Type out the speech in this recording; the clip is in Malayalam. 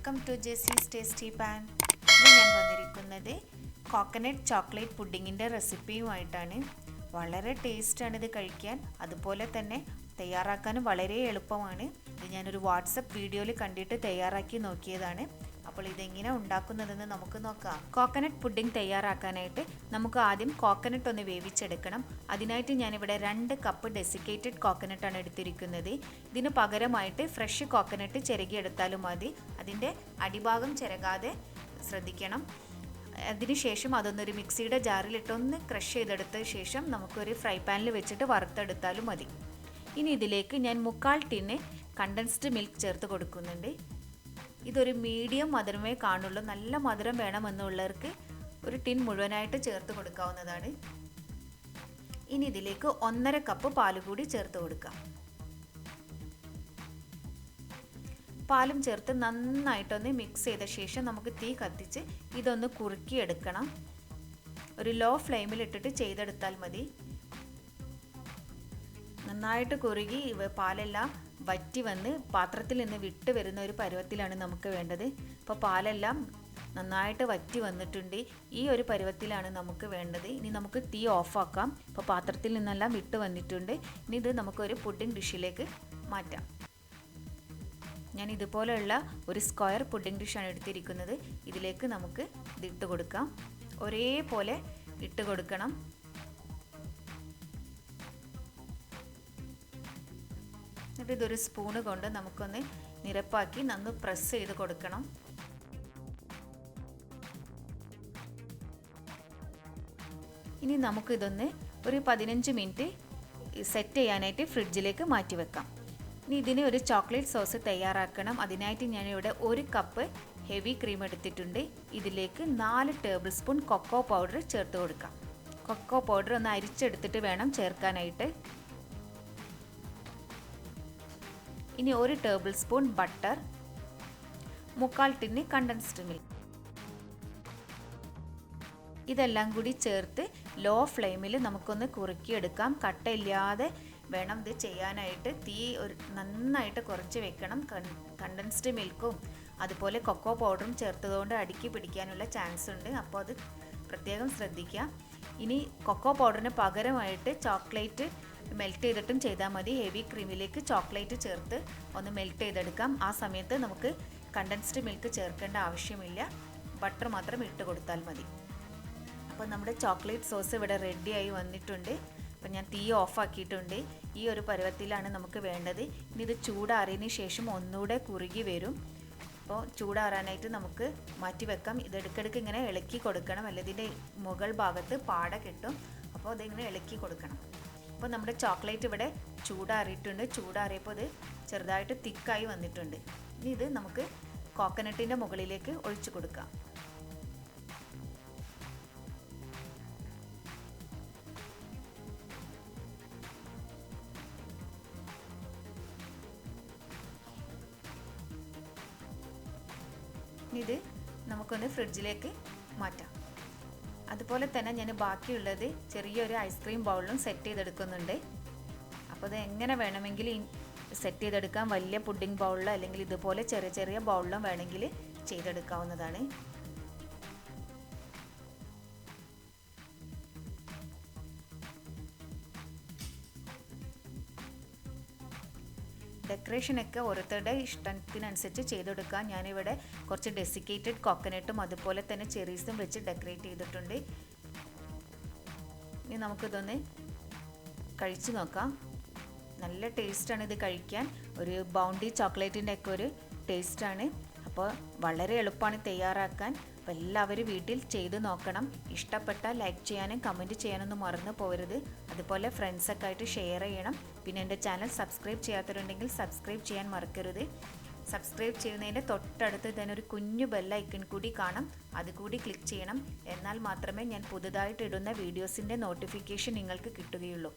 Welcome to Jessy's tasty pan. ഇന്ന് ഞാൻ വന്നിരിക്കുന്നത് കോക്കനട്ട് ചോക്ലേറ്റ് പുഡിങ്ങിൻ്റെ റെസിപ്പിയുമായിട്ടാണ്. വളരെ ടേസ്റ്റാണ് ഇത് കഴിക്കാൻ, അതുപോലെ തന്നെ തയ്യാറാക്കാനും വളരെ എളുപ്പമാണ്. ഇത് ഞാനൊരു വാട്സപ്പ് വീഡിയോയിൽ കണ്ടിട്ട് തയ്യാറാക്കി നോക്കിയതാണ്. അപ്പോൾ ഇതെങ്ങനെ ഉണ്ടാക്കുന്നതെന്ന് നമുക്ക് നോക്കാം. കോക്കനട്ട് പുഡിംഗ് തയ്യാറാക്കാനായിട്ട് നമുക്ക് ആദ്യം കോക്കനട്ട് ഒന്ന് വേവിച്ചെടുക്കണം. അതിനായിട്ട് ഞാനിവിടെ 2 കപ്പ് ഡെസിക്കേറ്റഡ് കോക്കനട്ടാണ് എടുത്തിരിക്കുന്നത്. ഇതിന് പകരമായിട്ട് ഫ്രഷ് കോക്കനട്ട് ചിരകിയെടുത്താലും മതി. അതിൻ്റെ അടിഭാഗം ചിരകാതെ ശ്രദ്ധിക്കണം. അതിനുശേഷം അതൊന്നൊരു മിക്സിയുടെ ജാറിലിട്ടൊന്ന് ക്രഷ് ചെയ്തെടുത്ത ശേഷം നമുക്കൊരു ഫ്രൈ പാനിൽ വെച്ചിട്ട് വറുത്തെടുത്താലും മതി. ഇനി ഇതിലേക്ക് ഞാൻ 1/4 ടിന്ന് കണ്ടൻസ്ഡ് മിൽക്ക് ചേർത്ത് കൊടുക്കുന്നുണ്ട്. ഇതൊരു മീഡിയം മധുരമേ കാണുള്ളൂ. നല്ല മധുരം വേണമെന്നുള്ളവർക്ക് ഒരു ടിൻ മുഴുവനായിട്ട് ചേർത്ത് കൊടുക്കാവുന്നതാണ്. ഇനി ഇതിലേക്ക് 1.5 കപ്പ് പാൽ കൂടി ചേർത്ത് കൊടുക്കാം. പാലും ചേർത്ത് നന്നായിട്ടൊന്ന് മിക്സ് ചെയ്ത ശേഷം നമുക്ക് തീ കത്തിച്ച് ഇതൊന്ന് കുറുക്കിയെടുക്കണം. ഒരു ലോ ഫ്ലെയിമിൽ ഇട്ടിട്ട് ചെയ്തെടുത്താൽ മതി. നന്നായിട്ട് കുറുകി പാലെല്ലാം വറ്റി വന്ന് പാത്രത്തിൽ നിന്ന് വിട്ട് വരുന്ന ഒരു പരുവത്തിലാണ് നമുക്ക് വേണ്ടത്. ഇപ്പോൾ പാലെല്ലാം നന്നായിട്ട് വറ്റി വന്നിട്ടുണ്ട്. ഈ ഒരു പരുവത്തിലാണ് നമുക്ക് വേണ്ടത്. ഇനി നമുക്ക് തീ ഓഫാക്കാം. ഇപ്പോൾ പാത്രത്തിൽ നിന്നെല്ലാം വിട്ട് വന്നിട്ടുണ്ട്. ഇനി ഇത് നമുക്കൊരു പുഡിംഗ് ഡിഷിലേക്ക് മാറ്റാം. ഞാൻ ഇതുപോലെയുള്ള ഒരു സ്ക്വയർ പുഡിംഗ് ഡിഷാണ് എടുത്തിരിക്കുന്നത്. ഇതിലേക്ക് നമുക്ക് ഇതിട്ട് കൊടുക്കാം. ഒരേപോലെ ഇട്ട് കൊടുക്കണം. എന്നിട്ട് ഇതൊരു സ്പൂണ് കൊണ്ട് നമുക്കൊന്ന് നിരപ്പാക്കി നന്ന് പ്രസ് ചെയ്ത് കൊടുക്കണം. ഇനി നമുക്കിതൊന്ന് ഒരു 15 മിനിറ്റ് സെറ്റ് ചെയ്യാനായിട്ട് ഫ്രിഡ്ജിലേക്ക് മാറ്റി വെക്കാം. ഇനി ഇതിന് ഒരു ചോക്ലേറ്റ് സോസ് തയ്യാറാക്കണം. അതിനായിട്ട് ഞാനിവിടെ 1 കപ്പ് ഹെവി ക്രീം എടുത്തിട്ടുണ്ട്. ഇതിലേക്ക് 4 ടേബിൾ സ്പൂൺ കൊക്കോ പൗഡർ ചേർത്ത് കൊടുക്കാം. കൊക്കോ പൗഡർ ഒന്ന് അരിച്ചെടുത്തിട്ട് വേണം ചേർക്കാനായിട്ട്. ഇനി 1 table spoon butter, 1/4 tin condensed milk, ഇതെല്ലാം കൂടി ചേർത്ത് ലോ ഫ്ലെയിമിൽ നമുക്കൊന്ന് കുറുക്കിയെടുക്കാം. കട്ടയില്ലാതെ വേണം ഇത് ചെയ്യാനായിട്ട്. തീ നന്നായിട്ട് കുറച്ച് വെക്കണം. കണ്ടൻസ്ഡ് മിൽക്കും അതുപോലെ കൊക്കോ പൗഡറും ചേർത്തതുകൊണ്ട് അടുക്കി പിടിക്കാനുള്ള ചാൻസ് ഉണ്ട്. അപ്പോൾ അത് പ്രത്യേകം ശ്രദ്ധിക്കുക. ഇനി കൊക്കോ പൗഡറിന് പകരമായിട്ട് ചോക്ലേറ്റ് മെൽറ്റ് ചെയ്തിട്ടും ചെയ്താൽ മതി. ഹെവി ക്രീമിലേക്ക് ചോക്ലേറ്റ് ചേർത്ത് ഒന്ന് മെൽറ്റ് ചെയ്തെടുക്കാം. ആ സമയത്ത് നമുക്ക് കണ്ടൻസ്ഡ് മിൽക്ക് ചേർക്കേണ്ട ആവശ്യമില്ല. ബട്ടർ മാത്രം ഇട്ട് കൊടുത്താൽ മതി. അപ്പോൾ നമ്മുടെ ചോക്ലേറ്റ് സോസ് ഇവിടെ റെഡിയായി വന്നിട്ടുണ്ട്. അപ്പോൾ ഞാൻ തീ ഓഫാക്കിയിട്ടുണ്ട്. ഈ ഒരു പരുവത്തിലാണ് നമുക്ക് വേണ്ടത്. ഇനി ഇത് ചൂടാറിയതിന് ശേഷം ഒന്നുകൂടെ കുറുകി വരും. അപ്പോൾ ചൂടാറാനായിട്ട് നമുക്ക് മാറ്റി വെക്കാം. ഇതെടുക്കിടയ്ക്ക് ഇങ്ങനെ ഇളക്കി കൊടുക്കണം, അല്ലെങ്കിൽ ഇതിൻ്റെ മുകൾ ഭാഗത്ത് പാട കിട്ടും. അപ്പോൾ അതിങ്ങനെ ഇളക്കി കൊടുക്കണം. അപ്പോൾ നമ്മുടെ ചോക്ലേറ്റ് ഇവിടെ ചൂടാറിയിട്ടുണ്ട്. ചൂടാറിയപ്പോൾ ഇത് ചെറുതായിട്ട് തിക്കായി വന്നിട്ടുണ്ട്. ഇനി ഇത് നമുക്ക് കോക്കനട്ടിൻ്റെ മുകളിലേക്ക് ഒഴിച്ചു കൊടുക്കാം. ഇത് നമുക്കൊന്ന് ഫ്രിഡ്ജിലേക്ക് മാറ്റാം. അതുപോലെ തന്നെ ഞാൻ ബാക്കിയുള്ളത് ചെറിയൊരു ഐസ്ക്രീം ബൗളിലും സെറ്റ് ചെയ്തെടുക്കുന്നുണ്ട്. അപ്പോൾ ഇത് എങ്ങനെ വേണമെങ്കിൽ സെറ്റ് ചെയ്തെടുക്കാം. വലിയ പുഡിംഗ് ബൗളിലോ അല്ലെങ്കിൽ ഇതുപോലെ ചെറിയ ചെറിയ ബൗളിലും വേണമെങ്കിൽ ചെയ്തെടുക്കാവുന്നതാണ്. ഡെക്കറേഷനൊക്കെ ഓരോരുത്തരുടെ ഇഷ്ടത്തിനനുസരിച്ച് ചെയ്തെടുക്കാം. ഞാനിവിടെ കുറച്ച് ഡെസിക്കേറ്റഡ് കോക്കനട്ടും അതുപോലെ തന്നെ ചെറീസും വെച്ച് ഡെക്കറേറ്റ് ചെയ്തിട്ടുണ്ട്. ഇനി നമുക്കിതൊന്ന് കഴിച്ചു നോക്കാം. നല്ല ടേസ്റ്റാണ് ഇത് കഴിക്കാൻ. ഒരു ബൗണ്ടി ചോക്ലേറ്റിൻ്റെ ഒക്കെ ഒരു ടേസ്റ്റാണ്. അപ്പോൾ വളരെ എളുപ്പമാണ് തയ്യാറാക്കാൻ. അപ്പോൾ എല്ലാവരും വീട്ടിൽ ചെയ്ത് നോക്കണം. ഇഷ്ടപ്പെട്ടാൽ ലൈക്ക് ചെയ്യാനും കമൻറ്റ് ചെയ്യാനൊന്നും മറന്നു പോകരുത്. അതുപോലെ ഫ്രണ്ട്സൊക്കെ ആയിട്ട് ഷെയർ ചെയ്യണം. പിന്നെ എൻ്റെ ചാനൽ സബ്സ്ക്രൈബ് ചെയ്യാത്തവരുണ്ടെങ്കിൽ സബ്സ്ക്രൈബ് ചെയ്യാൻ മറക്കരുത്. സബ്സ്ക്രൈബ് ചെയ്യുന്നതിൻ്റെ തൊട്ടടുത്ത് തന്നെ ഒരു കുഞ്ഞു ബെല്ലൈക്കൺ കൂടി കാണാം. അതുകൂടി ക്ലിക്ക് ചെയ്യണം. എന്നാൽ മാത്രമേ ഞാൻ പുതുതായിട്ട് ഇടുന്ന വീഡിയോസിൻ്റെ നോട്ടിഫിക്കേഷൻ നിങ്ങൾക്ക് കിട്ടുകയുള്ളൂ.